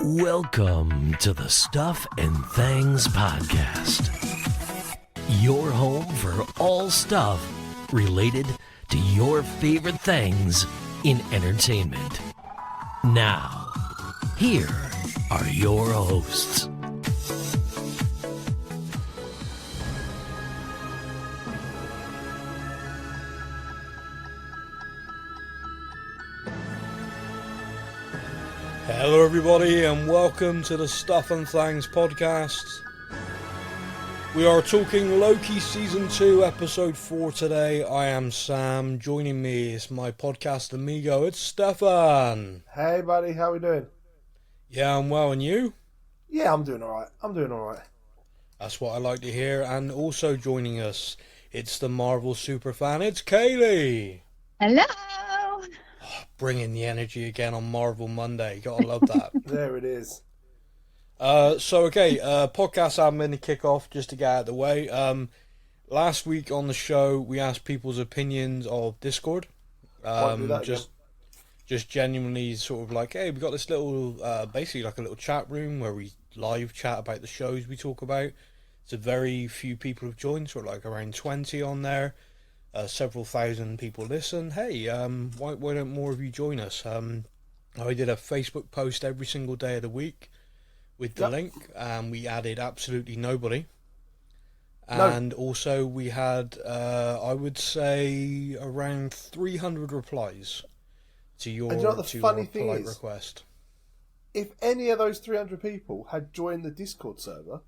Welcome to the Stuff and Things Podcast, your home for all stuff related to your favorite things in entertainment. Now, here are your hosts. Hello everybody and welcome to the Stuff and Things Podcast. We are talking Loki Season 2 Episode 4 today. I am Sam. Joining me is my podcast amigo, it's Stefan. Hey buddy, how we doing? Yeah, I'm well, and you? Yeah, I'm doing alright. That's what I like to hear. And also joining us, it's the Marvel superfan, it's Kaylee. Hello. Bringing the energy again on Marvel Monday. Gotta love that. There it is. Podcast admin to kick off just to get out of the way. Last week on the show, we asked people's opinions of Discord. Just genuinely sort of like, hey, we got this little, basically like a little chat room where we live chat about the shows we talk about. So very few people have joined, sort of like around 20 on there. Several thousand people listen. Hey, why don't more of you join us? I did a Facebook post every single day of the week with the link, and we added absolutely nobody. And also we had, I would say, around 300 replies to your, and you know what the funny thing polite is? request. If any of those 300 people had joined the Discord server,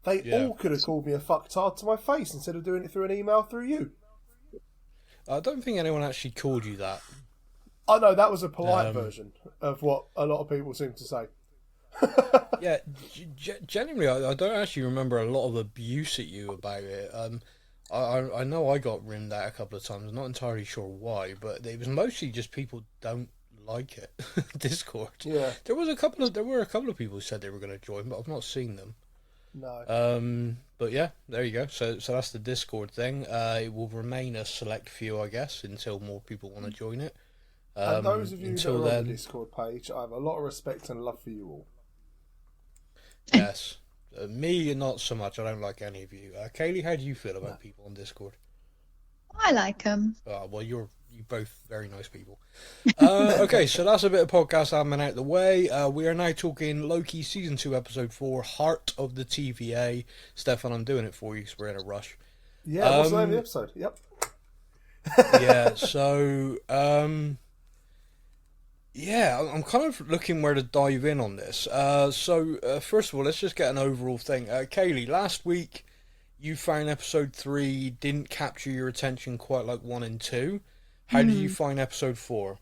they all could have called me a fucktard to my face instead of doing it through an email through you. I don't think anyone actually called you that. Oh no, that was a polite version of what a lot of people seem to say. Yeah, genuinely, I don't actually remember a lot of abuse at you about it. I know I got rimmed out a couple of times. I'm not entirely sure why, but it was mostly just people don't like it. Discord. Yeah. There were a couple of people who said they were going to join, but I've not seen them. No. But yeah, there you go. So that's the Discord thing. It will remain a select few, I guess, until more people want to join it. And those of you that are on the Discord page, I have a lot of respect and love for you all. Yes. Me, not so much. I don't like any of you. Kaylee, how do you feel about people on Discord? I like them. Well, you both very nice people. Okay, so that's a bit of podcast admin out the way. We are now talking Loki Season 2 Episode 4, Heart of the TVA. Stefan, I'm doing it for you because we're in a rush. Yeah, what's the name of the episode? Yep. Yeah, so... I'm kind of looking where to dive in on this. First of all, let's just get an overall thing. Kaylee, last week you found Episode 3 didn't capture your attention quite like 1 and 2. How did you find Episode 4?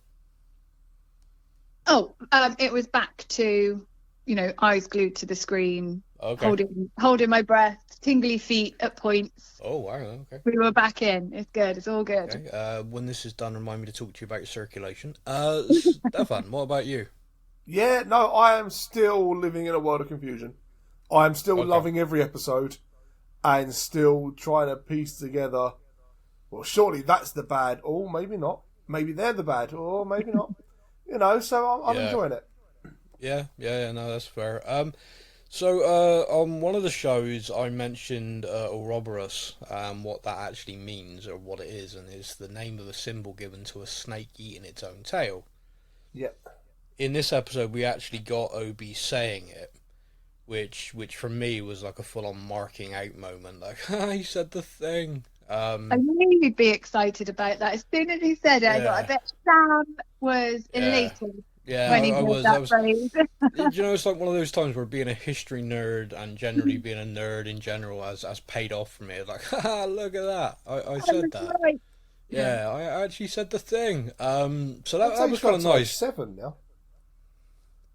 Oh, it was back to, eyes glued to the screen, holding my breath, tingly feet at points. Oh, wow, okay. We were back in. It's good. It's all good. Okay. When this is done, remind me to talk to you about your circulation. Stefan, what about you? Yeah, no, I am still living in a world of confusion. I am still loving every episode and still trying to piece together, well, surely that's the bad, or maybe not. Maybe they're the bad, or maybe not. So I'm enjoying it. Yeah, no, that's fair. On one of the shows, I mentioned Ouroboros, what that actually means, or what it is, and it's the name of a symbol given to a snake eating its own tail. Yep. In this episode, we actually got Obi saying it, which for me was like a full-on marking out moment. Like, he said the thing. I knew you'd be excited about that. As soon as he said it, I bet Sam was elated. Yeah, when he heard that phrase. It's like one of those times where being a history nerd and generally being a nerd in general has paid off for me. Like, haha, look at that. I said that. Right. Yeah, I actually said the thing. So that was kind of nice. 7 now.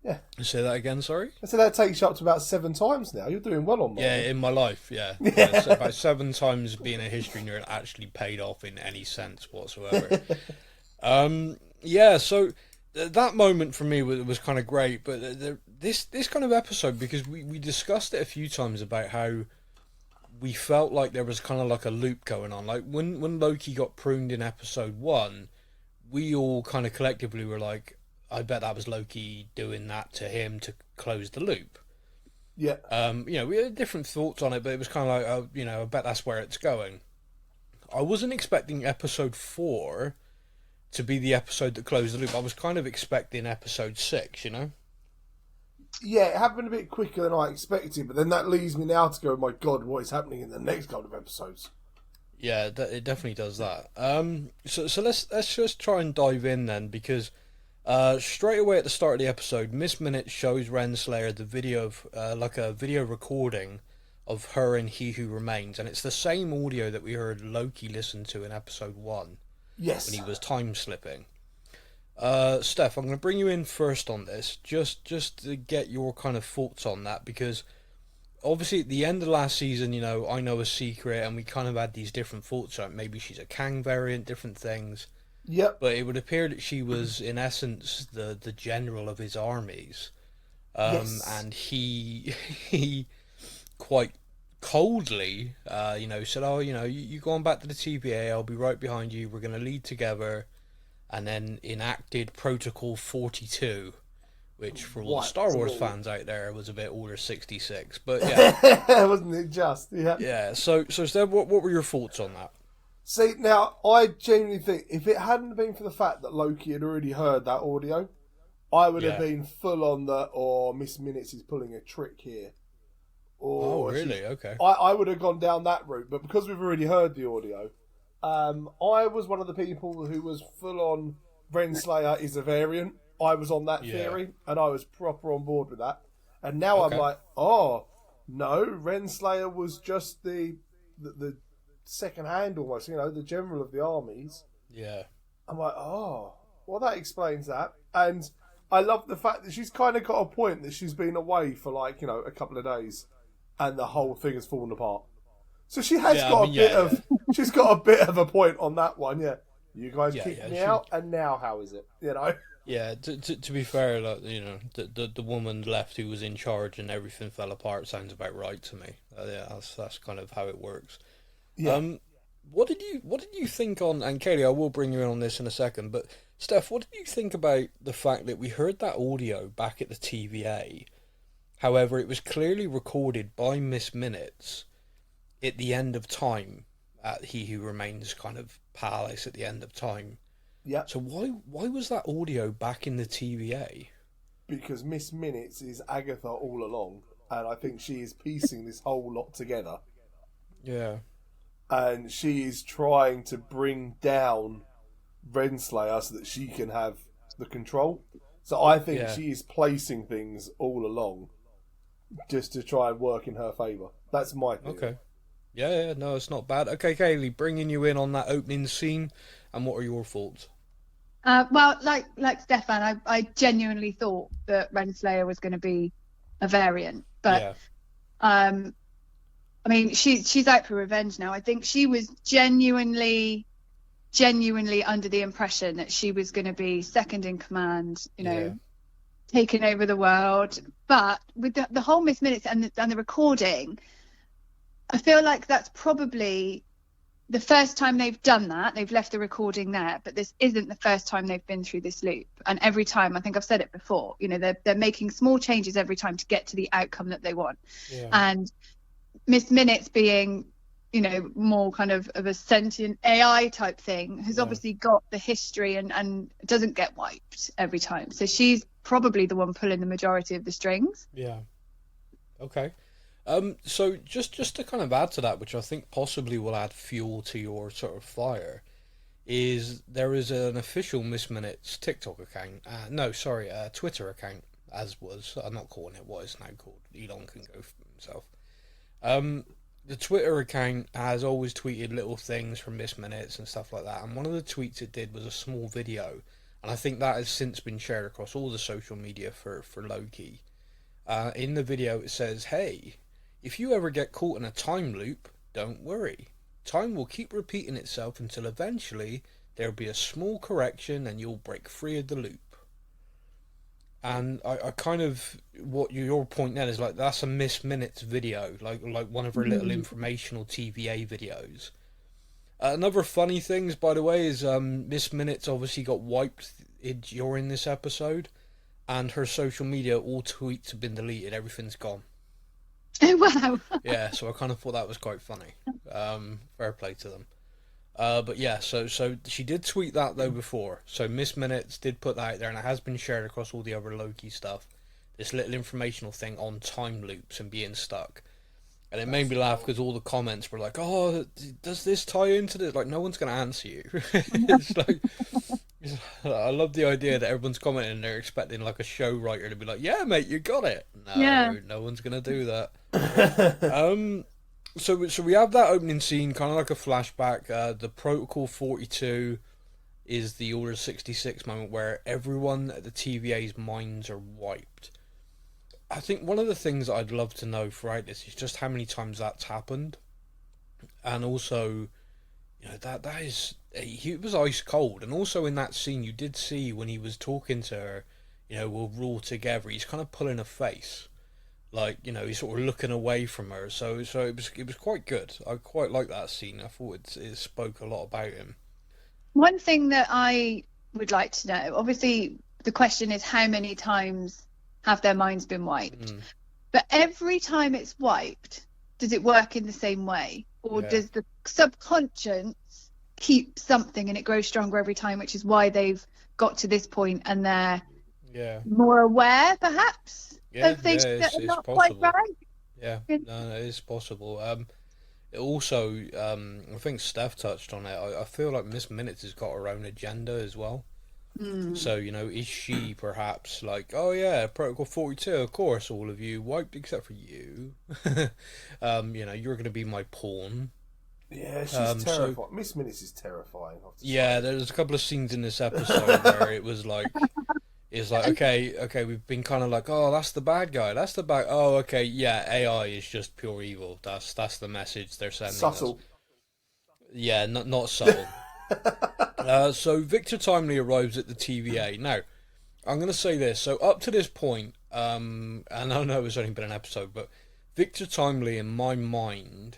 Yeah. Say that again, sorry? I said that takes you up to about 7 times now. You're doing well on that. Yeah, in my life, yeah. So about 7 times being a history nerd actually paid off in any sense whatsoever. So that moment for me was kind of great, but this kind of episode, because we discussed it a few times about how we felt like there was kind of like a loop going on. Like when Loki got pruned in episode 1, we all kind of collectively were like, I bet that was Loki doing that to him to close the loop. Yeah. We had different thoughts on it, but it was kind of like, I bet that's where it's going. I wasn't expecting episode 4 to be the episode that closed the loop. I was kind of expecting episode 6, Yeah, it happened a bit quicker than I expected, but then that leaves me now to go, my God, what is happening in the next couple of episodes? Yeah, it definitely does that. So let's just try and dive in then, because straight away at the start of the episode, Miss Minute shows Renslayer the video of like a video recording of her and He Who Remains, and it's the same audio that we heard Loki listen to in episode 1. Yes. When he was time slipping. Steph, I'm going to bring you in first on this, just to get your kind of thoughts on that, because obviously at the end of last season, I Know a Secret, and we kind of had these different thoughts on maybe she's a Kang variant, different things. Yep. But it would appear that she was, in essence, the general of his armies. Yes. And he quite coldly, said, "Oh, you go on back to the TVA. I'll be right behind you. We're going to lead together." And then enacted Protocol 42, which for all the Star Wars fans out there was a bit Order 66. But yeah, wasn't it just? Yeah. Yeah. So Steph, what were your thoughts on that? See, now I genuinely think if it hadn't been for the fact that Loki had already heard that audio, I would have been full on Miss Minutes is pulling a trick here. Oh, really? Okay. I would have gone down that route, but because we've already heard the audio, I was one of the people who was full on Renslayer is a variant. I was on that theory, and I was proper on board with that. And now I'm like, oh, no, Renslayer was just the second hand almost, the general of the armies. Yeah. I'm like, oh, well, that explains that. And I love the fact that she's kind of got a point that she's been away for a couple of days, and the whole thing has fallen apart. So she has she's got a bit of a point on that one. Yeah, you guys kicked me out, and now how is it? Yeah. To be fair, the woman left who was in charge, and everything fell apart. Sounds about right to me. That's kind of how it works. Yeah. What did you think on? And Kaylee, I will bring you in on this in a second. But Steph, what did you think about the fact that we heard that audio back at the TVA? However, it was clearly recorded by Miss Minutes at the end of time, at He Who Remains kind of palace at the end of time. Yeah. So why was that audio back in the TVA? Because Miss Minutes is Agatha all along, and I think she is piecing this whole lot together. Yeah. And she is trying to bring down Renslayer so that she can have the control. So I think she is placing things all along just to try and work in her favour. That's my theory. Okay. Yeah, no, it's not bad. Okay, Kaylee, bringing you in on that opening scene, and what are your thoughts? Well, like Stefan, I genuinely thought that Renslayer was going to be a variant, but I mean, she's out for revenge now. I think she was genuinely under the impression that she was going to be second in command, taking over the world. But with the whole Miss Minutes and the recording, I feel like that's probably the first time they've done that. They've left the recording there, but this isn't the first time they've been through this loop. And every time, I think I've said it before, they're making small changes every time to get to the outcome that they want. Yeah. And Miss Minutes being, more kind of a sentient AI type thing, has obviously got the history and doesn't get wiped every time. So she's probably the one pulling the majority of the strings. Yeah. Okay. So just to kind of add to that, which I think possibly will add fuel to your sort of fire, is there is an official Miss Minutes TikTok account. Twitter account, as was. I'm not calling it what it's now called. Elon can go for himself. The Twitter account has always tweeted little things from Miss Minutes and stuff like that, and one of the tweets it did was a small video, and I think that has since been shared across all the social media for Loki. In the video it says, "Hey, if you ever get caught in a time loop, don't worry. Time will keep repeating itself until eventually there'll be a small correction and you'll break free of the loop." And I kind of, what your point then is, like, that's a Miss Minutes video, like one of her little informational TVA videos. Another funny things, by the way, is Miss Minutes obviously got wiped during this episode, and her social media, all tweets have been deleted. Everything's gone. Oh wow. Yeah, so I kind of thought that was quite funny. Fair play to them. But yeah, so she did tweet that though before. So Miss Minutes did put that out there, and it has been shared across all the other Loki stuff. This little informational thing on time loops and being stuck. And it made me laugh because all the comments were like, "Oh, does this tie into this?" Like, no one's going to answer you. It's like, I love the idea that everyone's commenting and they're expecting like a show writer to be like, "Yeah, mate, you got it." No, no one's going to do that. So we have that opening scene, kind of like a flashback. The Protocol 42 is the Order 66 moment where everyone at the TVA's minds are wiped. I think one of the things that I'd love to know throughout this is just how many times that's happened, and also, that is, he was ice cold, and also in that scene you did see when he was talking to her, we'll rule together. He's kind of pulling a face, like he's sort of looking away from her. So it was quite good. I quite like that scene. I thought it spoke a lot about him. One thing that I would like to know, obviously, the question is how many times have their minds been wiped? But every time it's wiped, does it work in the same way, or does the subconscious keep something and it grows stronger every time, which is why they've got to this point and they're more aware perhaps of things that are not quite right? No, it is possible. It also, I think Steph touched on it, I feel like Miss Minutes has got her own agenda as well. So, is she perhaps like, oh yeah, Protocol 42, of course, all of you wiped except for you. You're going to be my pawn. Yeah, she's terrifying. Miss Minutes is terrifying. Yeah, there's a couple of scenes in this episode where it was like, okay, we've been kind of like, oh, that's the bad guy, oh, okay, yeah, AI is just pure evil. That's the message they're sending. Subtle. Yeah, not subtle. So Victor Timely arrives at the TVA. Now, I'm going to say this. So up to this point, and I know it's only been an episode, but Victor Timely, in my mind,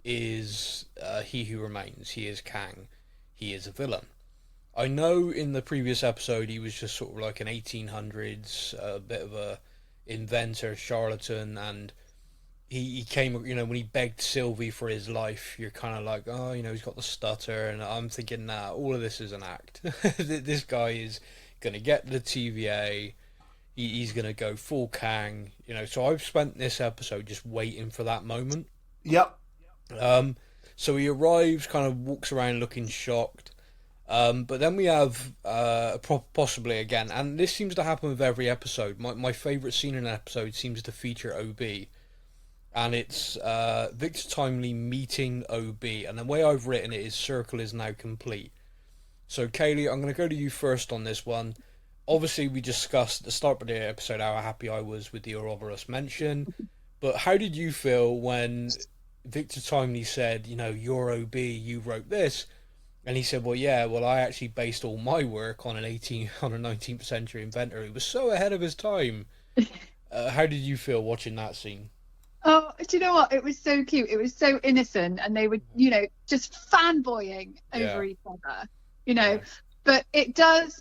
is He Who Remains. He is Kang. He is a villain. I know in the previous episode he was just sort of like an 1800s, a bit of a inventor, charlatan, and he came, when he begged Sylvie for his life, you're kind of like, oh, he's got the stutter, and I'm thinking, nah, all of this is an act. This guy is going to get the TVA, he's going to go full Kang, so I've spent this episode just waiting for that moment. Yep. So he arrives, kind of walks around looking shocked, but then we have, possibly again, and this seems to happen with every episode, my favourite scene in an episode seems to feature OB. And it's Victor Timely meeting OB. And the way I've written it is circle is now complete. So, Kaylee, I'm going to go to you first on this one. Obviously, we discussed at the start of the episode how happy I was with the Ouroboros mention. But how did you feel when Victor Timely said, you're OB, you wrote this? And he said, well, I actually based all my work on a 19th century inventor who was so ahead of his time. How did you feel watching that scene? Oh, do you know what? It was so cute. It was so innocent, and they were, just fanboying over each other, Yeah. But it does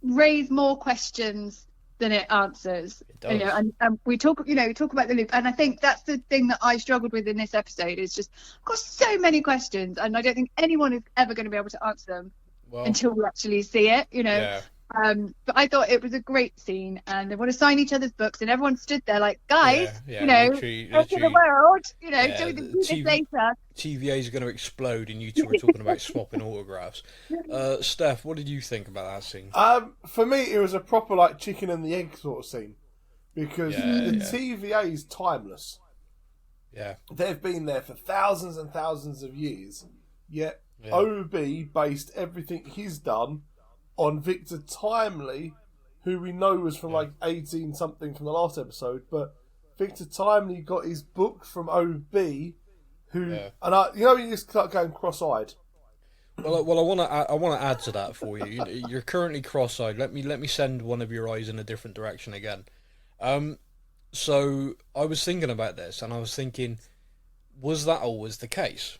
raise more questions than it answers. It does. And we talk about the loop, and I think that's the thing that I struggled with in this episode is just I've got so many questions, and I don't think anyone is ever going to be able to answer them until we actually see it. Yeah. But I thought it was a great scene, and they want to sign each other's books, and everyone stood there like, guys, literally, over the world, do this later. TVA is going to explode, and you two are talking about swapping autographs. Steph, what did you think about that scene? For me, it was a proper like chicken and the egg sort of scene, because the TVA is timeless. Yeah, they've been there for thousands and thousands of years, yet OB based everything he's done on Victor Timely, who we know was from like 18 something from the last episode, but Victor Timely got his book from OB, and you just start going cross-eyed. Well, I want to add to that for you. You're currently cross-eyed. Let me send one of your eyes in a different direction again. So I was thinking about this, and I was thinking, was that always the case?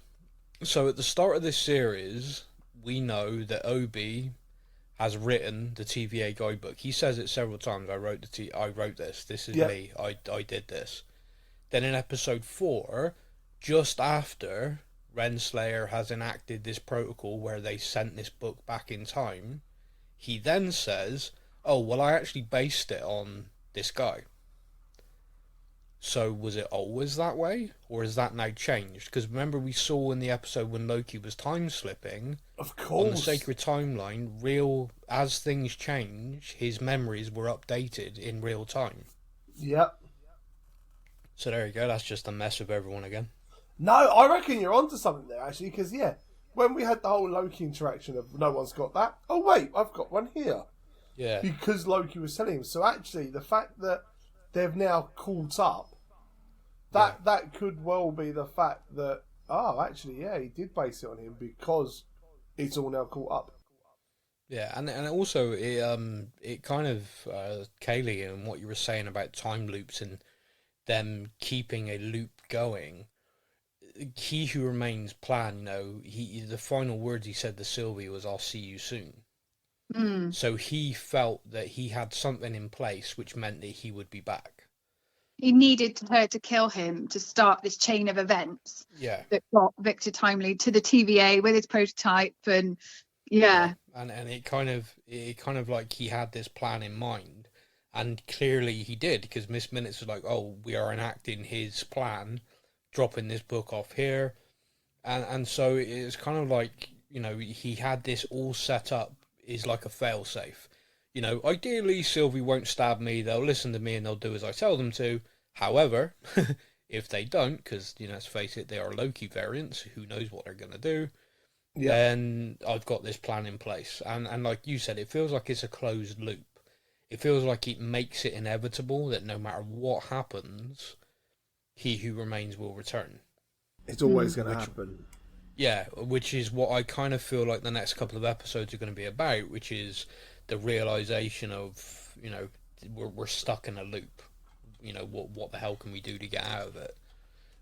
So at the start of this series, we know that Obi has written the TVA guidebook. He says it several times. I wrote this. This is me. I did this. Then in episode 4, just after Renslayer has enacted this protocol where they sent this book back in time, he then says, "Oh, well, I actually based it on this guy." So was it always that way, or is that now changed? Because remember, we saw in the episode when Loki was time slipping, of course, on the sacred timeline, real as things change, his memories were updated in real time. Yep. So there you go. That's just a mess with everyone again. No, I reckon you're onto something there, actually, because, when we had the whole Loki interaction of no one's got that, oh, wait, I've got one here. Yeah. Because Loki was telling him. So, actually, the fact that they've now caught up, that could well be the fact that, he did base it on him because it's all now caught up. Yeah, and also, it kind of, Kaylee, and what you were saying about time loops and them keeping a loop going, He Who Remains plan, the final words he said to Sylvie was, "I'll see you soon." So he felt that he had something in place which meant that he would be back. He needed her to kill him to start this chain of events that got Victor Timely to the TVA with his prototype, and and it kind of like he had this plan in mind. And clearly he did, because Miss Minutes was like, "Oh, we are enacting his plan, dropping this book off here." And so it's kind of like, he had this all set up, is like a failsafe. Ideally, Sylvie won't stab me, they'll listen to me and they'll do as I tell them to. However, if they don't, because, let's face it, they are Loki variants, who knows what they're going to do, then I've got this plan in place. And like you said, it feels like it's a closed loop. It feels like it makes it inevitable that no matter what happens, He Who Remains will return. It's always going to happen. Yeah, which is what I kind of feel like the next couple of episodes are going to be about, which is the realization of, we're stuck in a loop. What the hell can we do to get out of it?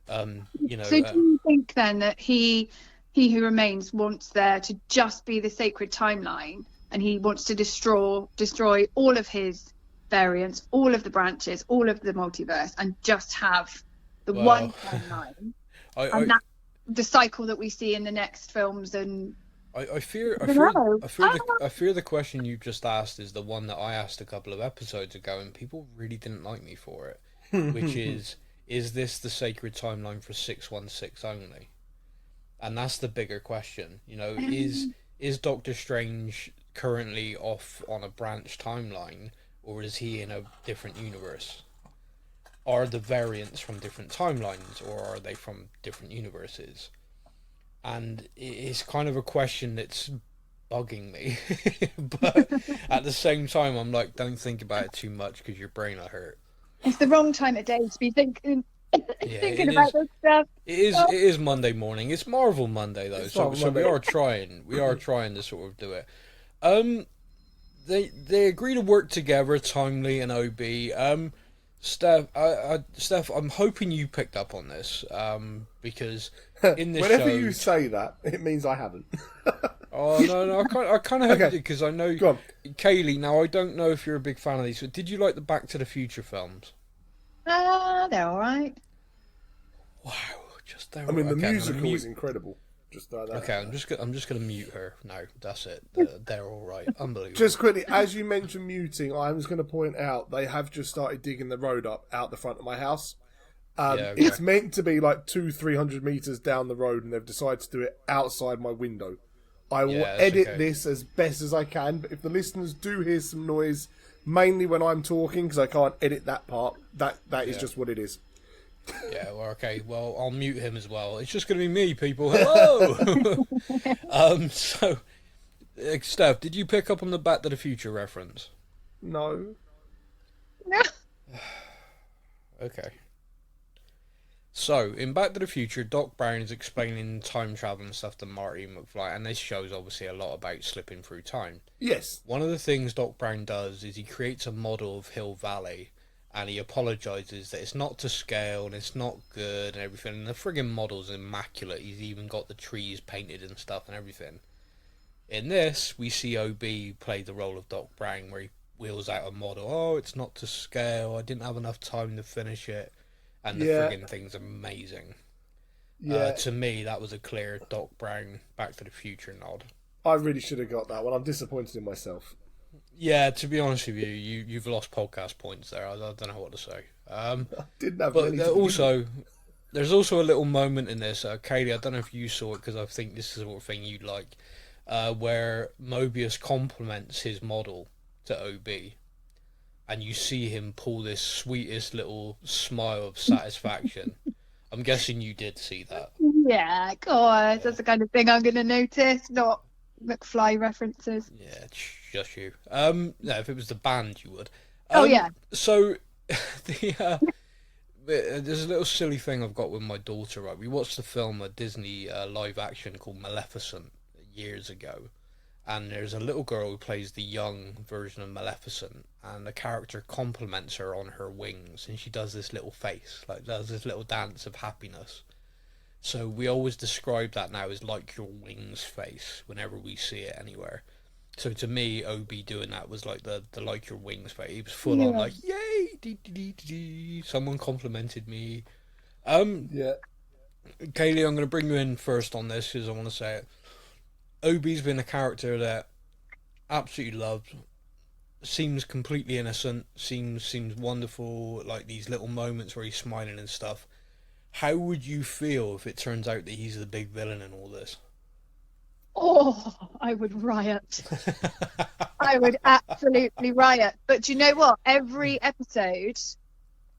So do you think then that He Who Remains wants there to just be the sacred timeline, and he wants to destroy all of his variants, all of the branches, all of the multiverse, and just have the one timeline, and that's the cycle that we see in the next films? And I fear the question you just asked is the one that I asked a couple of episodes ago, and people really didn't like me for it, which is this the sacred timeline for 616 only? And that's the bigger question. Is Doctor Strange currently off on a branch timeline, or is he in a different universe? Are the variants from different timelines, or are they from different universes? And it's kind of a question that's bugging me. But at the same time, I'm like, don't think about it too much, because your brain will hurt. It's the wrong time of day to be thinking about this stuff. It is Monday morning. It's Marvel Monday though, so we are trying to sort of do it. They agree to work together, Timely and OB. Steph, I'm hoping you picked up on this, because in this whenever show, you say that, it means I haven't. Oh no, I kind of hope you did, because I know Kaylee. Now I don't know if you're a big fan of these, but did you like the Back to the Future films? They're all right. Wow, the musical is incredible. I'm just gonna mute her. No, that's it. They're all right. Unbelievable. Just quickly, as you mentioned muting, I was going to point out they have just started digging the road up out the front of my house. It's meant to be like 200-300 meters down the road, and they've decided to do it outside my window. I will edit this as best as I can, but if the listeners do hear some noise, mainly when I'm talking, because I can't edit that part, that is just what it is. Yeah, well, okay. Well, I'll mute him as well. It's just going to be me, people. Hello! So, Steph, did you pick up on the Back to the Future reference? No. Okay. So, in Back to the Future, Doc Brown is explaining time travel and stuff to Marty McFly, and this shows obviously a lot about slipping through time. Yes. One of the things Doc Brown does is he creates a model of Hill Valley, and he apologises that it's not to scale and it's not good and everything. And the friggin' model's immaculate. He's even got the trees painted and stuff and everything. In this, we see OB play the role of Doc Brown, where he wheels out a model. Oh, it's not to scale. I didn't have enough time to finish it. And the friggin' thing's amazing. Yeah. To me, that was a clear Doc Brown Back to the Future nod. I really should have got that one. I'm disappointed in myself. Yeah, to be honest with you, you've lost podcast points there. I don't know what to say. I didn't have but any there's also a little moment in this, Kaylee, I don't know if you saw it, because I think this is the sort of thing you'd like, where Mobius compliments his model to OB, and you see him pull this sweetest little smile of satisfaction. I'm guessing you did see that. Yeah, of course. That's the kind of thing I'm going to notice, not McFly references. Yeah, just you. No, if it was the band, you would. Oh, yeah. So, there's a little silly thing I've got with my daughter, right? We watched the film, a Disney live action called Maleficent years ago. And there's a little girl who plays the young version of Maleficent, and the character compliments her on her wings, and she does this little face, like does this little dance of happiness. So we always describe that now as like your wings face whenever we see it anywhere. So to me, OB doing that was like the like your wings face. He was full on like, yay, dee, dee, dee, dee, dee. Someone complimented me. Yeah. Kaylee, I'm going to bring you in first on this because I want to say it. OB's been a character that absolutely loved. Seems completely innocent. Seems wonderful. Like these little moments where he's smiling and stuff. How would you feel if it turns out that he's the big villain in all this? Oh, I would riot. I would absolutely riot. But you know what? Every episode,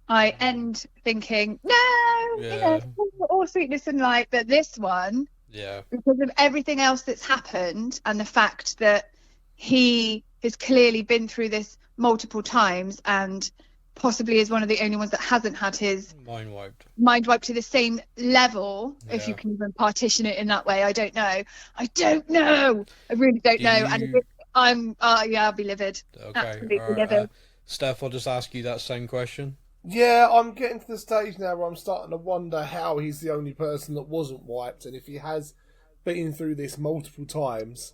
I end thinking, no, Yeah. All sweetness and light. But this one, Yeah. because of everything else that's happened and the fact that he has clearly been through this multiple times and possibly is one of the only ones that hasn't had his mind wiped to the same level, if you can even partition it in that way. I don't know. I really don't know. And I'll be livid. Okay. Absolutely livid. Steph, I'll just ask you that same question. Yeah, I'm getting to the stage now where I'm starting to wonder how he's the only person that wasn't wiped, and if he has been through this multiple times.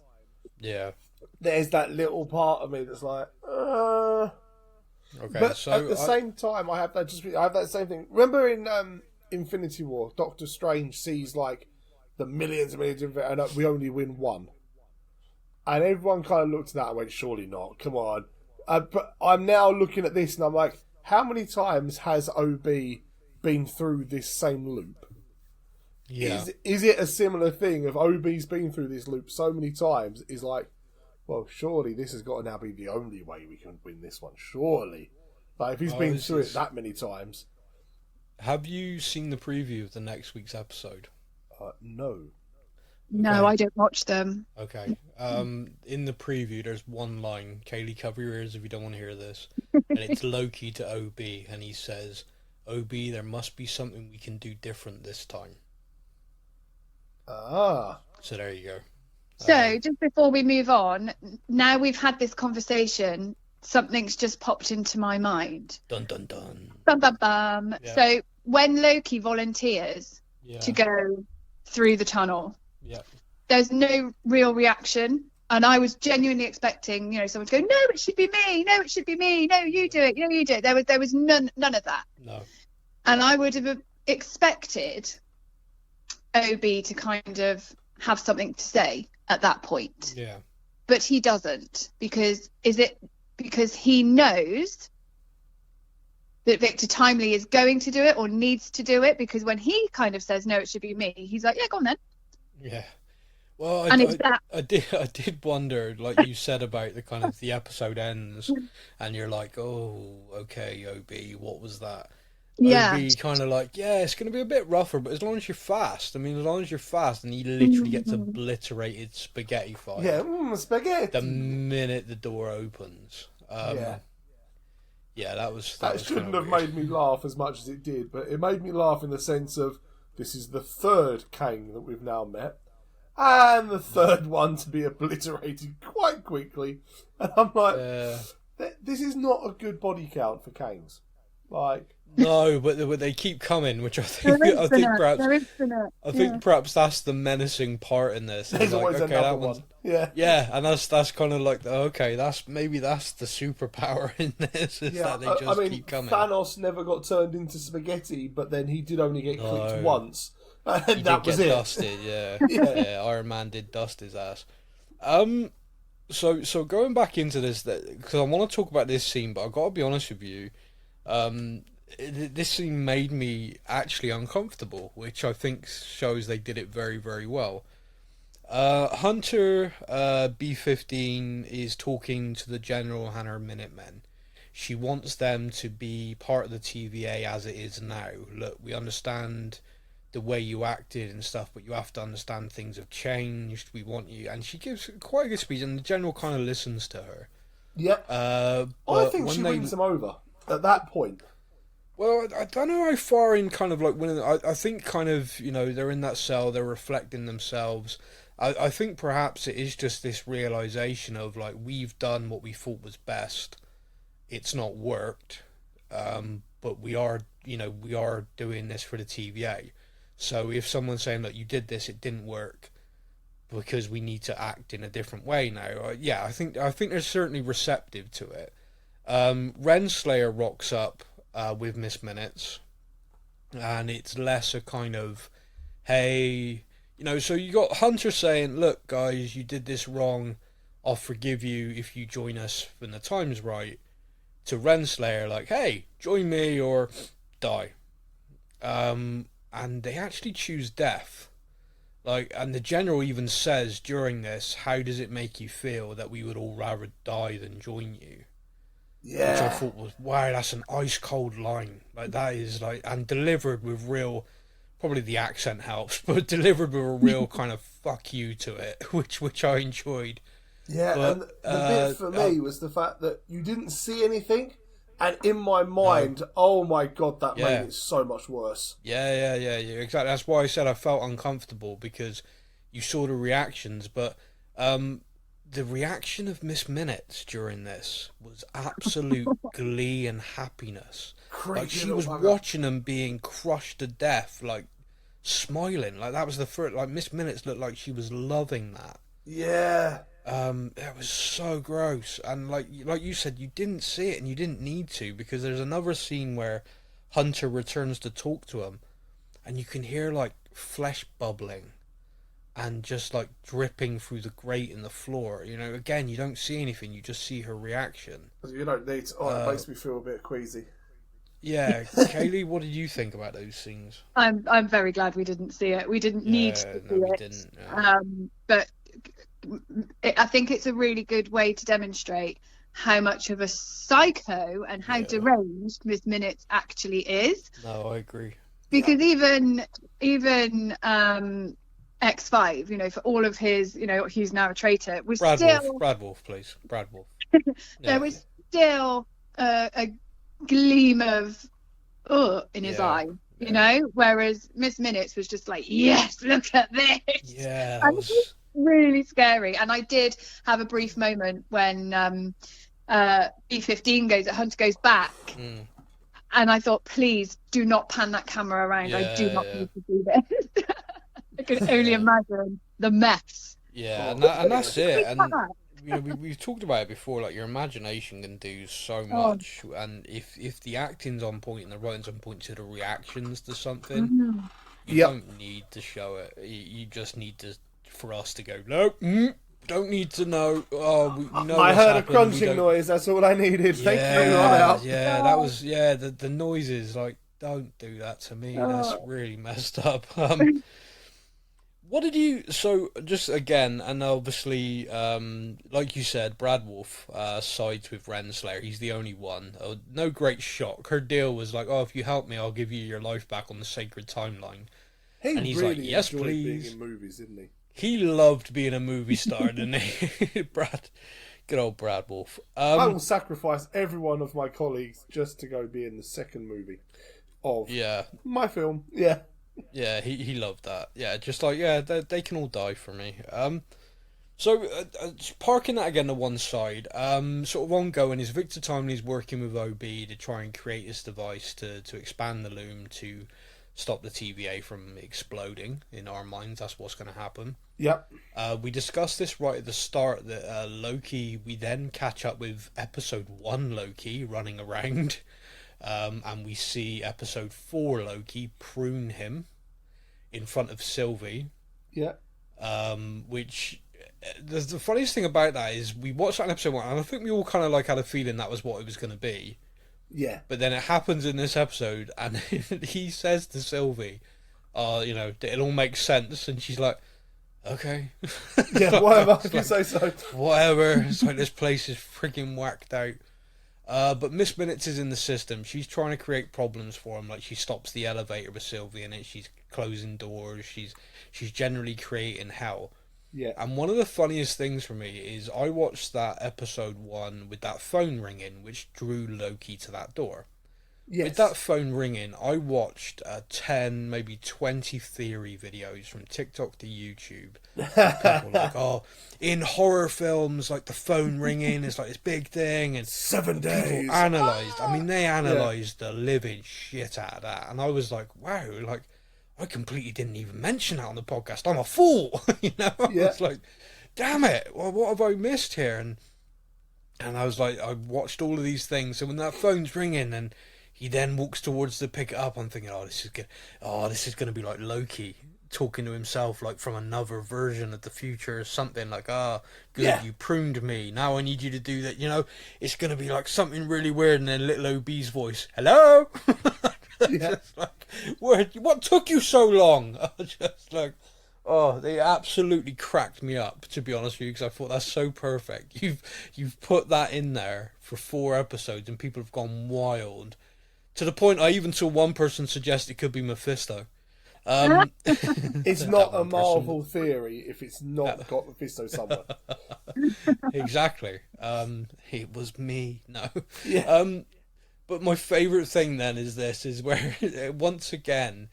Yeah. There's that little part of me that's like, Okay, but so at the same time, I have that same thing. Remember in Infinity War, Doctor Strange sees like the millions and millions of it, and we only win one, and everyone kind of looked at that and went, "Surely not, come on." But I'm now looking at this and I'm like, how many times has OB been through this same loop? Yeah. Is it a similar thing of OB's been through this loop so many times? Is like, well, surely this has got to now be the only way we can win this one. Surely. Like, if he's been through it that many times. Have you seen the preview of the next week's episode? No. No, I don't watch them. Okay. In the preview, there's one line. Kaylee, cover your ears if you don't want to hear this. And it's Loki to OB, and he says, OB, there must be something we can do different this time. So there you go. So, just before we move on, now we've had this conversation, something's just popped into my mind. Dun, dun, dun. Bum, bum, bum. Yeah. So, when Loki volunteers to go through the tunnel, there's no real reaction. And I was genuinely expecting, someone to go, no, it should be me. No, it should be me. No, you do it. No, you do it. There was none of that. No. And I would have expected OB to kind of have something to say at that point. Yeah. But he doesn't, because he knows that Victor Timely is going to do it or needs to do it, because when he kind of says, no, it should be me, he's like, yeah, go on then. Yeah. Well, I did wonder, like you said about the kind of the episode ends and you're like, oh, okay, OB, what was that? Yeah. OB kind of like, yeah, it's going to be a bit rougher, but as long as you're fast. I mean, as long as you're fast, and he literally gets obliterated spaghetti fire. Yeah, spaghetti. The minute the door opens. Yeah, that shouldn't have made me laugh as much as it did, but it made me laugh in the sense of this is the third Kang that we've now met, and the third one to be obliterated quite quickly. And I'm like, this is not a good body count for Kangs. Like, no, but they keep coming, which I They're think infinite. perhaps They're infinite. I think perhaps that's the menacing part in this. there's Like, always okay, another that one's one. Yeah. yeah, and that's kind of like okay, that's the superpower in this is Yeah, that they just I mean, keep coming. Thanos never got turned into spaghetti, but then he did only get clicked No. once, and He that did was get it. dusted, yeah. Yeah. Yeah, Iron Man did dust his ass. So going back into this, because I want to talk about this scene, but I've got to be honest with you, this scene made me actually uncomfortable, which I think shows they did it very, very well. Hunter B-15 is talking to the General and her Minutemen. She wants them to be part of the TVA as it is now. Look, we understand the way you acted and stuff, but you have to understand things have changed. We want you, and she gives quite a good speech, and the General kind of listens to her. Yep. I I think she wins him over at that point. Well, I don't know how far in kind of like when I think kind of they're in that cell, they're reflecting themselves. I think perhaps it is just this realization of like we've done what we thought was best. It's not worked, but we are doing this for the TVA. So if someone's saying that you did this, it didn't work because we need to act in a different way now. Yeah, I think they're certainly receptive to it. Renslayer rocks up with Miss Minutes, and it's less a kind of, hey, so you got Hunter saying, look guys, you did this wrong, I'll forgive you if you join us when the time's right, to Renslayer like, hey, join me or die. And they actually choose death. Like, and the General even says during this, how does it make you feel that we would all rather die than join you? Yeah. Which I thought was, wow, that's an ice cold line. Like, that is like, and delivered with real, probably the accent helps, but delivered with a real kind of fuck you to it, which I enjoyed. Yeah, But, and the bit for me was the fact that you didn't see anything, and in my mind, oh my god, that made it so much worse. Yeah, exactly. That's why I said I felt uncomfortable, because you saw the reactions, but the reaction of Miss Minutes during this was absolute glee and happiness. Like, she was watching them being crushed to death, like smiling. Like, that was the first. Like, Miss Minutes looked like she was loving that. Yeah. It was so gross, and like you said, you didn't see it and you didn't need to, because there's another scene where Hunter returns to talk to him, and you can hear like flesh bubbling and just like dripping through the grate in the floor. Again, you don't see anything, you just see her reaction. You don't need to, it makes me feel a bit queasy. Yeah. Kaylee, what did you think about those scenes? I'm very glad we didn't see it. We didn't need to see we it. didn't, yeah. But I think it's a really good way to demonstrate how much of a psycho and how deranged Miss Minutes actually is. No, I agree. Because even X5, for all of his, he's now a traitor, was Brad still Wolf, please. Brad Wolf. there was still a gleam of in his eye. Whereas Miss Minutes was just like, yes, look at this. Yeah, and it was really scary. And I did have a brief moment when B-15 Hunter goes back, and I thought, please do not pan that camera around. I do not need to do this. I can only imagine the mess. Yeah, and that's it. And we've talked about it before. Like, your imagination can do so much, and if the acting's on point and the writing's on point to the reactions to something, you don't need to show it. You just need for us to go, nope, don't need to know. Oh, we know. I heard a crunching noise. That's all I needed. Thank you. Out. Yeah, that was the noises. Like, don't do that to me. That's really messed up. What did you... So, just again, and obviously, like you said, Brad Wolf sides with Renslayer. He's the only one. No great shock. Her deal was like, oh, if you help me, I'll give you your life back on the sacred timeline. And he's really like, yes, enjoyed please. being in movies, didn't he? He loved being a movie star, didn't he? Good old Brad Wolf. I will sacrifice every one of my colleagues just to go be in the second movie of my film. Yeah, he loved that. Yeah, just like, they can all die for me. So, parking that again to one side, sort of ongoing is Victor Timely's working with OB to try and create this device to expand the loom to stop the TVA from exploding. In our minds, that's what's going to happen. Yep. We discussed this right at the start that Loki, we then catch up with episode 1 Loki running around, and we see episode 4 Loki prune him in front of Sylvie. Yeah. Which... The funniest thing about that is we watched that in episode 1 and I think we all kind of like had a feeling that was what it was going to be. Yeah. But then it happens in this episode and he says to Sylvie, it all makes sense, and she's like, okay. Yeah, whatever, if you say so. Whatever. It's like this place is freaking whacked out. But Miss Minutes is in the system. She's trying to create problems for him. Like, she stops the elevator with Sylvie in it. She's closing doors. She's generally creating hell. Yeah. And one of the funniest things for me is I watched that episode 1 with that phone ringing, which drew Loki to that door. Yes. With that phone ringing, I watched 10, maybe 20 theory videos from TikTok to YouTube. People like, in horror films, like the phone ringing is like this big thing, and 7 days. People analysed. I mean, they analysed the living shit out of that, and I was like, wow, like, I completely didn't even mention that on the podcast. I'm a fool, you know. I was like, damn it, well, what have I missed here? And I was like, I watched all of these things, so when that phone's ringing and he then walks towards to pick it up, I'm thinking, this is gonna be like Loki talking to himself, like from another version of the future or something, like, good, you pruned me, now I need you to do that, you know. It's gonna be like something really weird, and then little OB's voice, hello. Just like, what took you so long? Just like, they absolutely cracked me up, to be honest with you, because I thought that's so perfect. You've put that in there for 4 episodes and people have gone wild, to the point I even saw one person suggest it could be Mephisto. It's not a Marvel theory if it's not got Mephisto somewhere. Exactly. It was me. No. Yeah. But my favourite thing then is where, once again,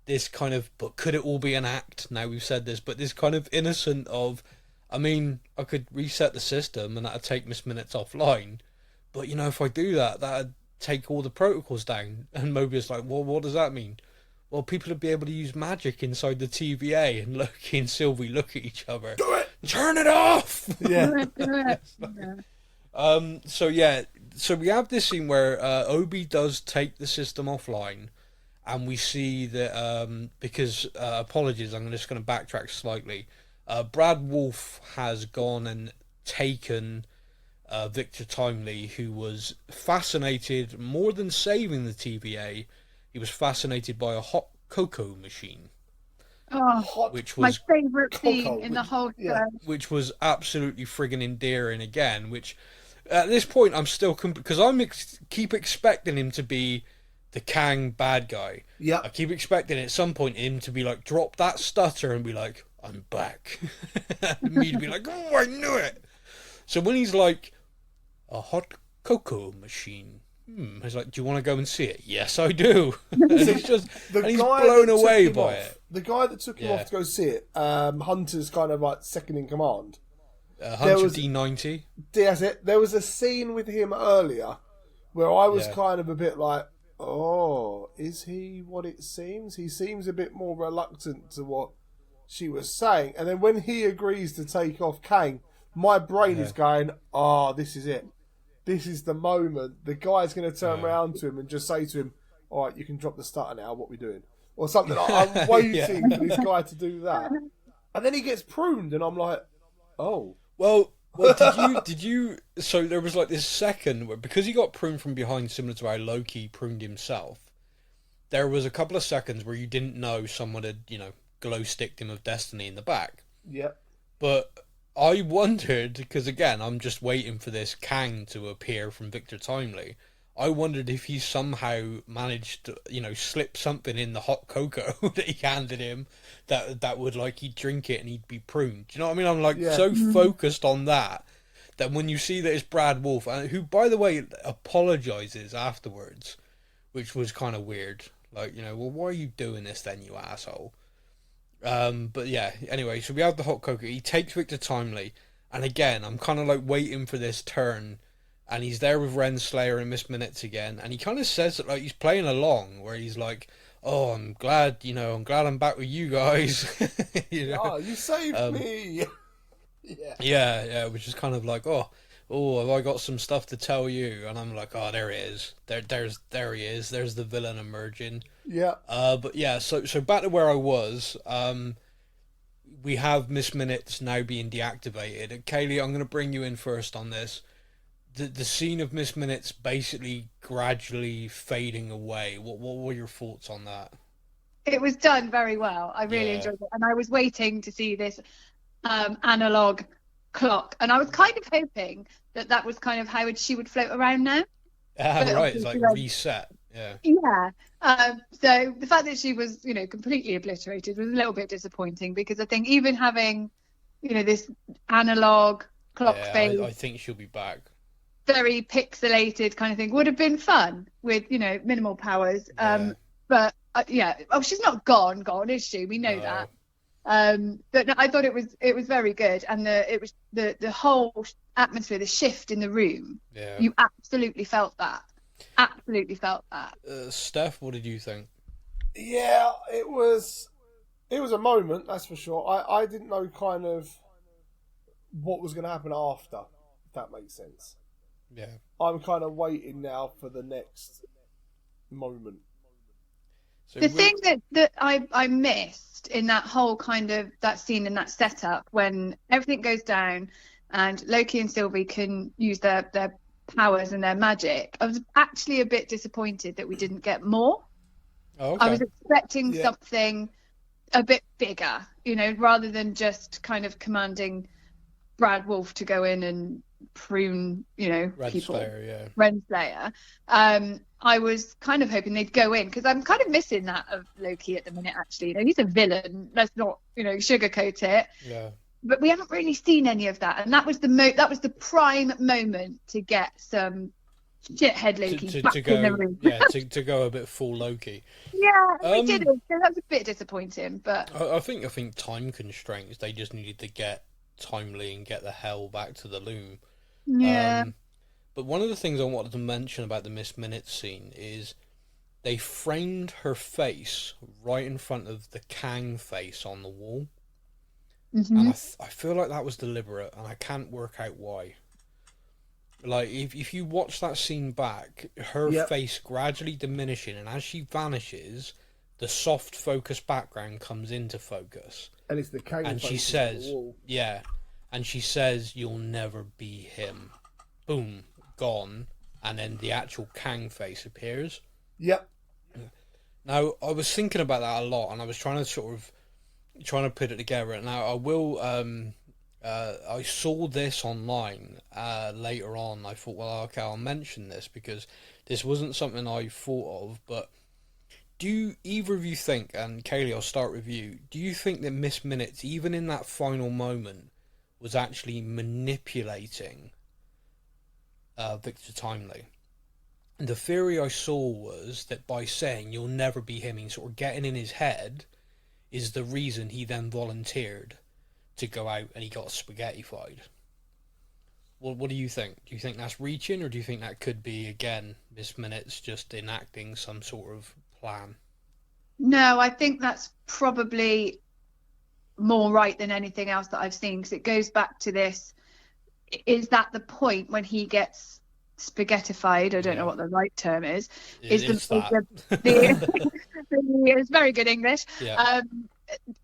this kind of, but could it all be an act? Now we've said this, but this kind of innocent of, I mean, I could reset the system and that'd take Miss Minutes offline, but, you know, if I do that, that'd take all the protocols down. And Mobius like, well, what does that mean? Well, people would be able to use magic inside the TVA, and Loki and Sylvie look at each other. Do it! Turn it off! Yeah. So we have this scene where Obi does take the system offline, and we see that because apologies, I'm just going to backtrack slightly. Brad Wolf has gone and taken Victor Timely, who was fascinated more than saving the TVA. He was fascinated by a hot cocoa machine. Which was my favourite scene in the whole show. Which was absolutely friggin' endearing again, which at this point I'm still... because keep expecting him to be the Kang bad guy. Yeah. I keep expecting at some point him to be like, drop that stutter and be like, I'm back. And me to be like, oh, I knew it. So when he's like, a hot cocoa machine... He's like, do you want to go and see it? Yes, I do. And he's blown away by it. The guy that took him off to go see it, Hunter's kind of like second in command. Hunter D90. That's it. There was a scene with him earlier where I was kind of a bit like, oh, is he what it seems? He seems a bit more reluctant to what she was saying. And then when he agrees to take off Kang, my brain is going, this is it. This is the moment. The guy's going to turn around to him and just say to him, all right, you can drop the stutter now, what are we doing? Or something. I'm waiting for this guy to do that. And then he gets pruned and I'm like, oh. Well, did you... So there was like this second where, because he got pruned from behind, similar to how Loki pruned himself, there was a couple of seconds where you didn't know someone had, glow sticked him of destiny in the back. Yep. But I wondered, because again, I'm just waiting for this Kang to appear from Victor Timely. I wondered if he somehow managed to, slip something in the hot cocoa that he handed him that would, like, he'd drink it and he'd be pruned. Do you know what I mean? I'm, like, so focused on that when you see that it's Brad Wolf, who, by the way, apologises afterwards, which was kind of weird. Like, well, why are you doing this then, you asshole? But yeah, anyway, so we have the hot cocoa. He takes Victor Timely, and again, I'm kind of like waiting for this turn, and he's there with Renslayer and Miss Minutes again, and he kind of says that like he's playing along, where he's like, "Oh, I'm glad, I'm glad I'm back with you guys." Oh, you saved me. Yeah, which is kind of like, oh, have I got some stuff to tell you? And I'm like, oh, there he is. There he is. There's the villain emerging. Yeah. But yeah, so back to where I was. We have Miss Minutes now being deactivated. And Kaylee, I'm going to bring you in first on this. The scene of Miss Minutes basically gradually fading away. What were your thoughts on that? It was done very well. I really enjoyed it, and I was waiting to see this analog clock, and I was kind of hoping that was kind of how she would float around now. Right, it's like reset. Yeah. So the fact that she was, completely obliterated was a little bit disappointing, because I think even having, this analog clock face, I think she'll be back. Very pixelated kind of thing would have been fun with, minimal powers. But she's not gone, is she? We know that. But no, I thought it was very good, and it was the whole atmosphere, the shift in the room. Yeah. You absolutely felt that. Steph, what did you think? Yeah, it was a moment, that's for sure. I didn't know kind of what was going to happen after, if that makes sense. Yeah. I'm kind of waiting now for the next moment. So the thing that I missed in that whole kind of that scene and that setup, when everything goes down and Loki and Sylvie can use their powers and their magic, I was actually a bit disappointed that we didn't get more. Oh, okay. I was expecting something a bit bigger, rather than just kind of commanding Brad Wolf to go in and prune, people. Renslayer. I was kind of hoping they'd go in, because I'm kind of missing that of Loki at the minute, actually. He's a villain. Let's not, sugarcoat it. Yeah. But we haven't really seen any of that, and that was the prime moment to get some shithead Loki back in the room. to go a bit full Loki. Yeah, we didn't. So that was a bit disappointing, but I think time constraints. They just needed to get Timely and get the hell back to the loom. Yeah. But one of the things I wanted to mention about the Miss Minutes scene is they framed her face right in front of the Kang face on the wall. Mm-hmm. And I feel like that was deliberate, and I can't work out why. Like, if you watch that scene back, her face gradually diminishing, and as she vanishes, the soft focus background comes into focus. And it's the Kang and face she says, on the wall. and she says, "You'll never be him." Boom, gone, and then the actual Kang face appears. Yep. Now, I was thinking about that a lot, and I was trying to put it together. Now, I will. I saw this online later on. I thought, well, okay, I'll mention this because this wasn't something I thought of. But do either of you think, and Kaylee, I'll start with you, do you think that Miss Minutes, even in that final moment, was actually manipulating Victor Timely? And the theory I saw was that by saying, "You'll never be him," and sort of getting in his head, is the reason he then volunteered to go out and he got spaghettified. Well, what do you think? Do you think that's reaching, or do you think that could be, again, Miss Minutes just enacting some sort of plan? No, I think that's probably more right than anything else that I've seen, because it goes back to this, is that the point when he gets spaghettified? I don't know what the right term is. It's very good English.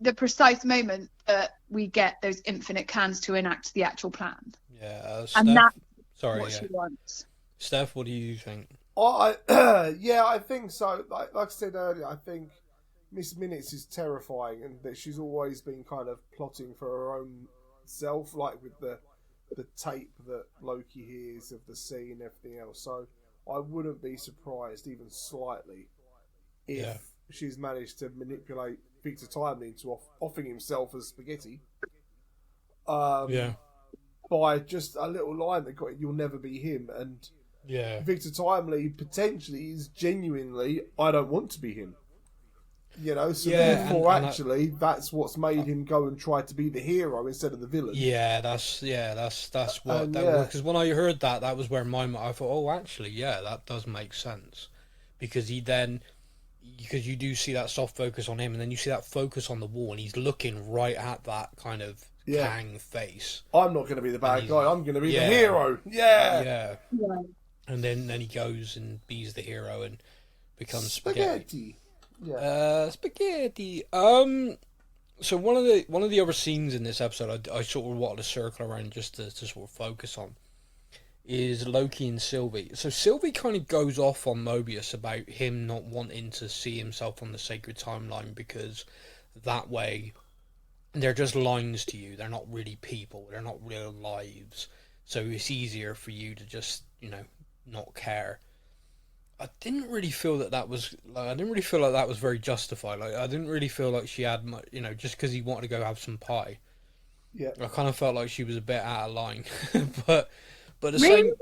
The precise moment that we get those infinite cans to enact the actual plan. Steph, and that's what she wants. Steph, what do you think? I think so. Like I said earlier, I think Miss Minutes is terrifying, and that she's always been kind of plotting for her own self, like with the tape that Loki hears of the sea and everything else. So I wouldn't be surprised, even slightly, if she's managed to manipulate Victor Timely into offing himself as spaghetti. By just a little line that got, "You'll never be him," and Victor Timely potentially is genuinely, "I don't want to be him." You know, so Yeah, therefore, and actually, that's what's made him go and try to be the hero instead of the villain. that's what that was. Because when I heard that, that was where I thought, oh, actually, yeah, that does make sense, because because you do see that soft focus on him, and then you see that focus on the wall, and he's looking right at that kind of Kang face. I'm not going to be the bad guy. I'm going to be the hero. Yeah. And then he goes and be's the hero and becomes spaghetti. Spaghetti. So one of the other scenes in this episode I sort of wanted to circle around just to sort of focus on is Loki and Sylvie. So Sylvie kind of goes off on Mobius about him not wanting to see himself on the sacred timeline because that way they're just lines to you. They're not really people. They're not real lives. So it's easier for you to just, not care. I didn't really feel that was like, I didn't really feel like that was very justified. Like, I didn't really feel like she had much, just because he wanted to go have some pie. Yeah. I kind of felt like she was a bit out of line. but the really? same,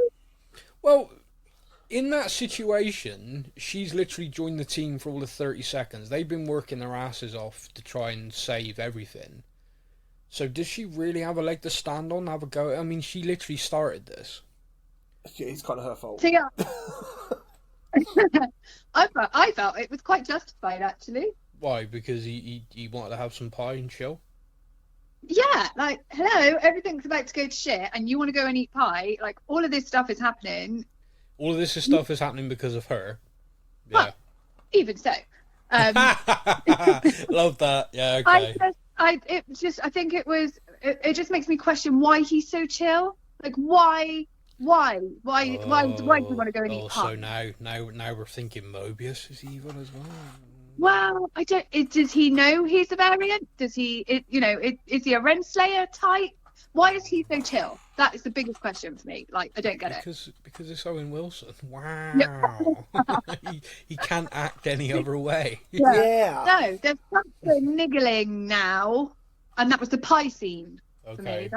well, in that situation, she's literally joined the team for all of 30 seconds. They've been working their asses off to try and save everything. So does she really have a leg to stand on, have a go? I mean, she literally started this. Yeah, it's kind of her fault. So, yeah. I felt it was quite justified, actually. Why? Because he wanted to have some pie and chill? Yeah, like, hello, everything's about to go to shit, and you want to go and eat pie. Like, all of this stuff is happening. All of this stuff is happening because of her. Yeah. Well, even so. Love that. Yeah, okay. I think it just makes me question why he's so chill. Like, why do you want to go and eat pie? So now we're thinking Mobius is evil as well. Well, I don't. Does he know he's a variant? Does he? Is he a Renslayer type? Why is he so chill? That is the biggest question for me. Like, I don't get it. Because it's Owen Wilson. Wow. he can't act any other way. Yeah. No, there's something niggling now, and that was the pie scene for me.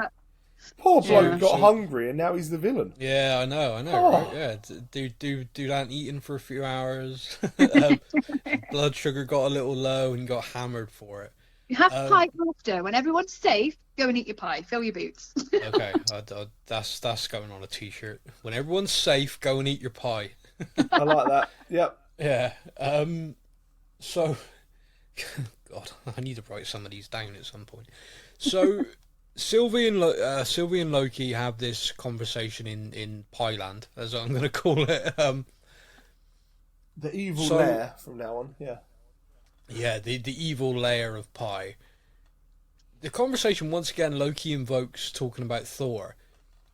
Poor bloke got hungry and now he's the villain. Yeah, I know, right? Yeah, do that eating for a few hours. Blood sugar got a little low and got hammered for it. You have pie after. When everyone's safe, go and eat your pie. Fill your boots. Okay, that's going on a t-shirt. When everyone's safe, go and eat your pie. I like that. Yep. Yeah. So, God, I need to write some of these down at some point. So, Sylvie and Loki have this conversation in Pieland, as I'm going to call it. The evil lair from now on. Yeah. Yeah, the evil layer of pie. The conversation, once again, Loki invokes talking about Thor.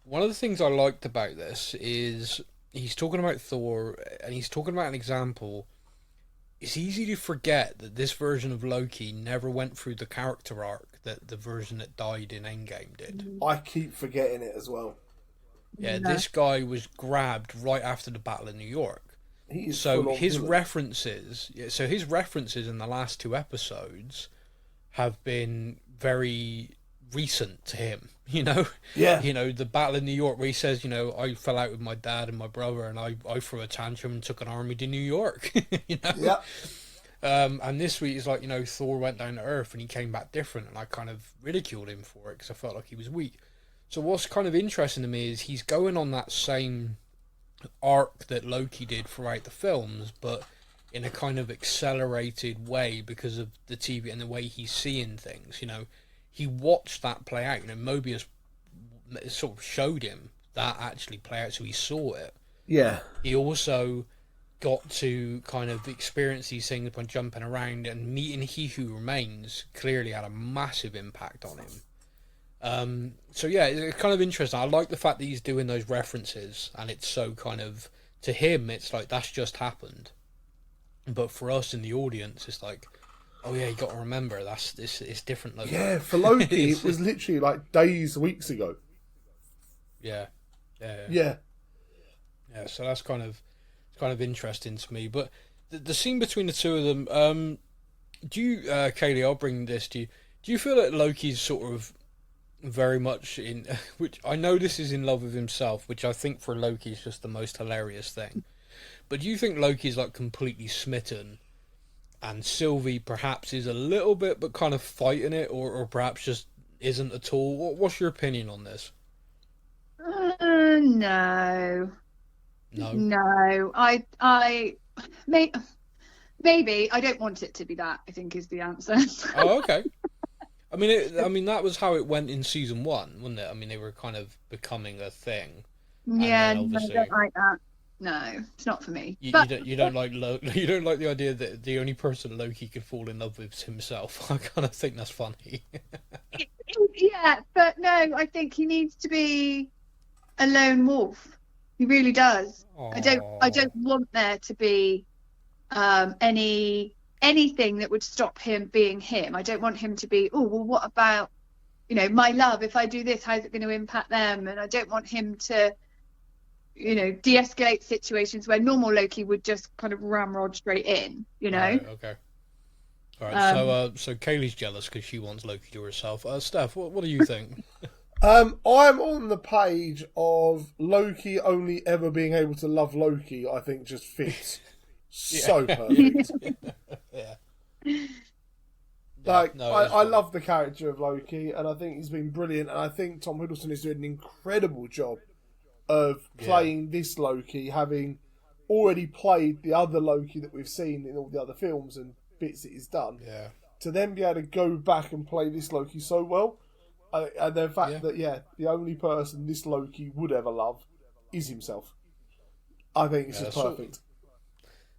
One of the things I liked about this is he's talking about Thor, and he's talking about an example. It's easy to forget that this version of Loki never went through the character arc that the version that died in Endgame did. I keep forgetting it as well. Yeah, this guy was grabbed right after the Battle of New York. So his references in the last two episodes have been very recent to him, Yeah. The Battle of New York where he says, I fell out with my dad and my brother and I threw a tantrum and took an army to New York, Yeah. And this week is like, Thor went down to Earth and he came back different, and I kind of ridiculed him for it because I felt like he was weak. So what's kind of interesting to me is he's going on that same arc that Loki did throughout the films, but in a kind of accelerated way because of the TV and the way he's seeing things. He watched that play out. Mobius sort of showed him that actually play out, so he saw it. Yeah. He also got to kind of experience these things by jumping around, and meeting He Who Remains clearly had a massive impact on him. So yeah, it's kind of interesting. I like the fact that he's doing those references, and it's so kind of, to him, it's like that's just happened. But for us in the audience, it's like, oh yeah, you got to remember it's different. Loki. Yeah, for Loki, it was literally like days, weeks ago. Yeah. So that's kind of interesting to me. But the scene between the two of them, do you, Kaylee? I'll bring this to you. Do you feel that Loki's sort of very much in, which I know this is in love with himself, which I think for Loki is just the most hilarious thing. But do you think Loki's like completely smitten and Sylvie perhaps is a little bit, but kind of fighting it, or perhaps just isn't at all. What's your opinion on this? No. No. Maybe I don't want it to be that, I think is the answer. Oh, okay. I mean, that was how it went in season 1, wasn't it? I mean, they were kind of becoming a thing. Yeah, no, I don't like that. No, it's not for me. You don't like you don't like the idea that the only person Loki could fall in love with is himself. I kind of think that's funny. Yeah, but no, I think he needs to be a lone wolf. He really does. Aww. I don't want there to be anything that would stop him being him. I don't want him to be, oh, well, what about, my love? If I do this, how's it going to impact them? And I don't want him to, de-escalate situations where normal Loki would just kind of ramrod straight in, Right, okay. All right, so Kaylee's jealous because she wants Loki to herself. Steph, what do you think? I'm on the page of Loki only ever being able to love Loki. I think just fits so perfect. Yeah. I love the character of Loki, and I think he's been brilliant. And I think Tom Hiddleston is doing an incredible job of playing this Loki, having already played the other Loki that we've seen in all the other films and bits that he's done. Yeah. To then be able to go back and play this Loki so well, and the fact that the only person this Loki would ever love is himself. I think it's just perfect.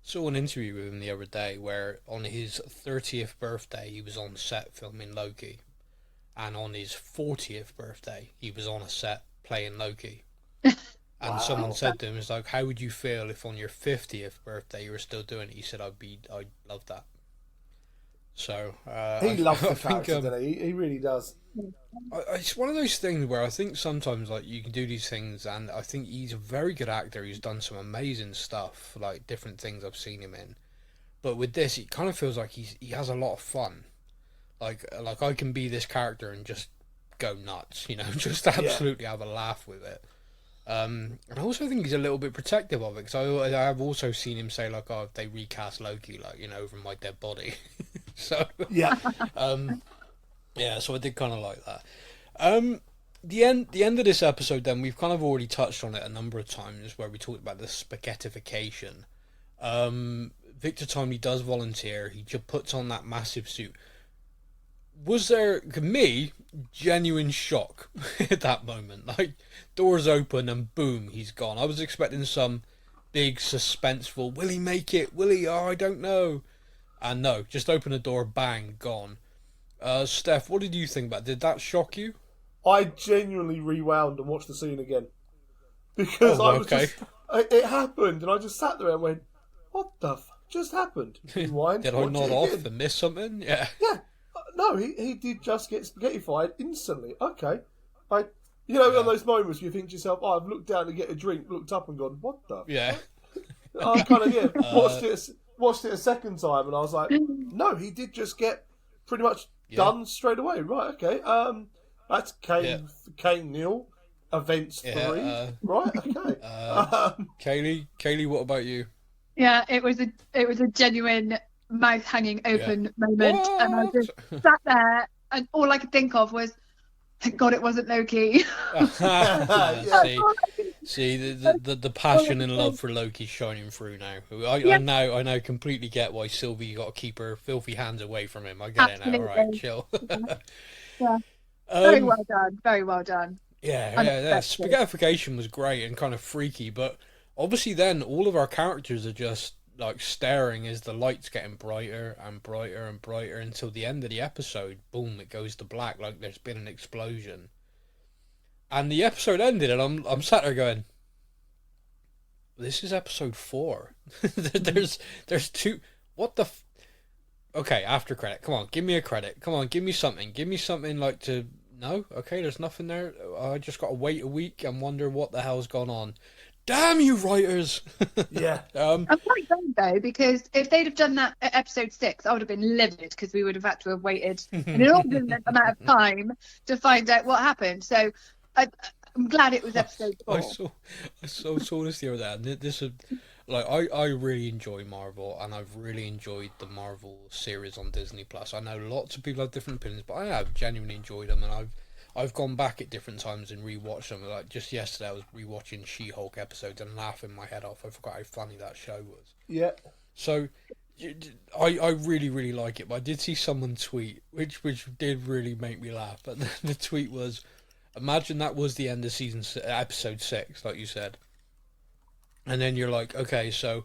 Saw an interview with him the other day where on his 30th birthday he was on set filming Loki, and on his 40th birthday he was on a set playing Loki. And someone said to him, "It's like, how would you feel if on your 50th birthday you were still doing it?" He said, "I'd love that." So he loves the character, doesn't he? He really does. It's one of those things where I think sometimes like you can do these things, and I think he's a very good actor. He's done some amazing stuff, like different things I've seen him in. But with this, it kind of feels like he has a lot of fun. Like I can be this character and just go nuts, just absolutely have a laugh with it. And I also think he's a little bit protective of it, because I have also seen him say like, "Oh, if they recast Loki, over my dead body." So so I did kind of like that. The end of this episode, then, we've kind of already touched on it a number of times, where we talked about the spaghettification. Victor Timely does volunteer. He just puts on that massive suit. Was there, to me, genuine shock at that moment? Like, doors open and boom, he's gone. I was expecting some big suspenseful, will he make it? Will he? Oh, I don't know. And no, just open the door, bang, gone. Steph, what did you think about it? Did that shock you? I genuinely rewound and watched the scene again. Because it happened, and I just sat there and went, what the fuck just happened? Rewind, did I nod off and miss something? Yeah. Yeah. No, he did just get spaghettified instantly. Okay. One of those moments where you think to yourself, oh, I've looked down to get a drink, looked up and gone, what the? Yeah. I kind of, watched it a second time, and I was like, no, he did just get pretty much done straight away. Right, okay. That's Kane Neal, Events 3. Right, okay. Kaylee, what about you? Yeah, it was a genuine mouth hanging open moment, and I just sat there, and all I could think of was, thank God it wasn't Loki. See the passion and love for Loki shining through now. I now completely get why Sylvie got to keep her filthy hands away from him. I get it now. All right, chill. Yeah. Very well done. Very well done. Yeah. Spaghettification was great and kind of freaky, but obviously then all of our characters are just like staring as the light's getting brighter and brighter and brighter until the end of the episode. Boom, it goes to black, like there's been an explosion. And the episode ended, and I'm sat there going, this is episode 4. there's 2. What the okay, after credit. Come on, give me a credit. Come on, give me something. Give me something like to... No? Okay, there's nothing there. I just got to wait a week and wonder what the hell's gone on. Damn you, writers! Yeah. I'm quite glad, though, because if they'd have done that at episode 6, I would have been livid, because we would have had to have waited an inordinate amount of time to find out what happened. So I'm glad it was episode 4. I saw this the other day. like I really enjoy Marvel, and I've really enjoyed the Marvel series on Disney Plus. I know lots of people have different opinions, but I have genuinely enjoyed them, and I've gone back at different times and rewatched them. Like just yesterday, I was rewatching She-Hulk episodes and laughing my head off. I forgot how funny that show was. Yeah. So I really, really like it, but I did see someone tweet, which did really make me laugh. But the tweet was, imagine that was the end of episode 6, like you said. And then you're like, okay, so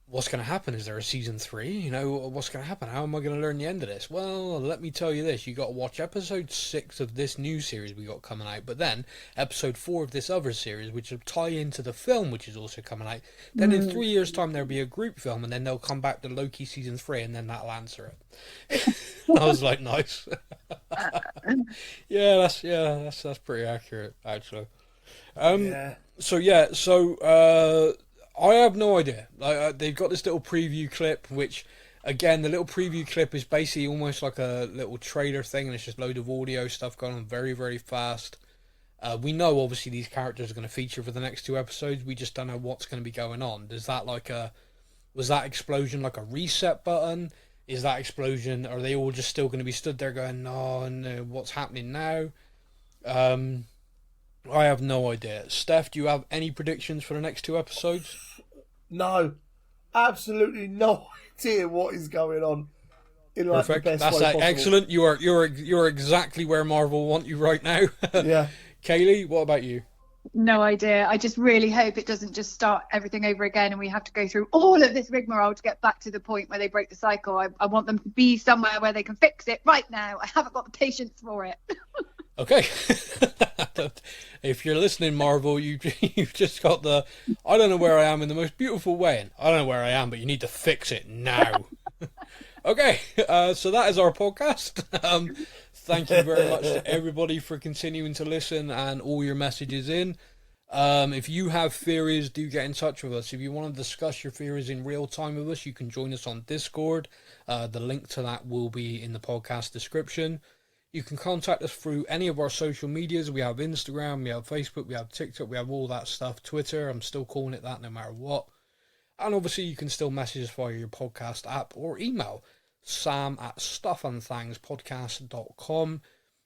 what's going to happen? Is there a season 3? You know, what's going to happen? How am I going to learn the end of this? Well, let me tell you this. You got to watch episode 6 of this new series we got coming out, but then episode 4 of this other series, which will tie into the film, which is also coming out. Then in 3 years' time, there'll be a group film, and then they'll come back to Loki season 3, and then that'll answer it. I was like, nice. That's pretty accurate, actually. So I have no idea. They've got this little preview clip, which, again, the little preview clip is basically almost like a little trailer thing, and it's just a load of audio stuff going on very, very fast. We know, obviously, these characters are going to feature for the next 2 episodes. We just don't know what's going to be going on. Was that explosion like a reset button? Is that explosion, are they all just still going to be stood there going, no, what's happening now? I have no idea. Steph, do you have any predictions for the next 2 episodes? No, absolutely no idea what is going on. In like Perfect. The best That's way possible. Excellent. You're exactly where Marvel want you right now. Yeah. Kaylee, what about you? No idea. I just really hope it doesn't just start everything over again and we have to go through all of this rigmarole to get back to the point where they break the cycle. I want them to be somewhere where they can fix it right now. I haven't got the patience for it. Okay. If you're listening, Marvel, you've just got the, I don't know where I am in the most beautiful way. And I don't know where I am, but you need to fix it now. Okay, so that is our podcast. Thank you very much to everybody for continuing to listen and all your messages in. If you have theories, do get in touch with us. If you want to discuss your theories in real time with us, you can join us on Discord. The link to that will be in the podcast description. You can contact us through any of our social medias. We have Instagram, we have Facebook, we have TikTok, we have all that stuff. Twitter, I'm still calling it that no matter what. And obviously you can still message us via your podcast app or email, sam@stuffandthangspodcast.com.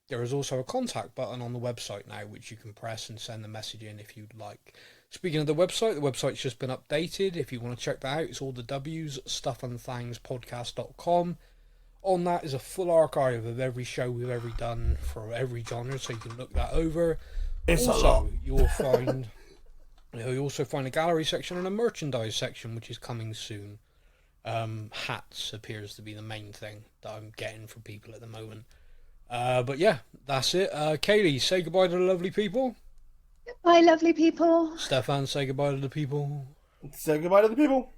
There is also a contact button on the website now, which you can press and send the message in if you'd like. Speaking of the website's just been updated. If you want to check that out, it's all the W's, stuffandthangspodcast.com. On that is a full archive of every show we've ever done for every genre, so you can look that over. It's also, a lot. You'll also find a gallery section and a merchandise section, which is coming soon. Hats appears to be the main thing that I'm getting for people at the moment. But yeah, that's it. Kaylee, say goodbye to the lovely people. Bye, lovely people. Stefan, say goodbye to the people. Say goodbye to the people.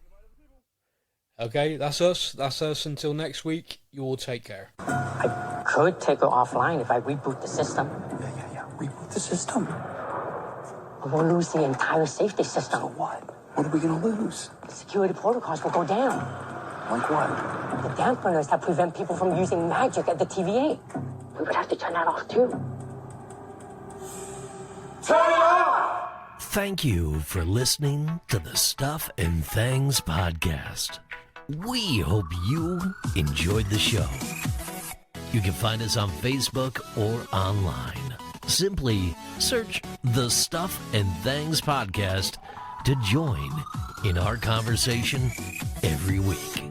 Okay, that's us. That's us until next week. You all take care. I could take her offline if I reboot the system. Yeah. Reboot the system. We'll lose the entire safety system. So what? What are we going to lose? The security protocols will go down. Like what? The dampeners that prevent people from using magic at the TVA. We would have to turn that off too. Turn it off! Thank you for listening to the Stuff and Things podcast. We hope you enjoyed the show. You can find us on Facebook or online. Simply search the Stuff and Things podcast to join in our conversation every week.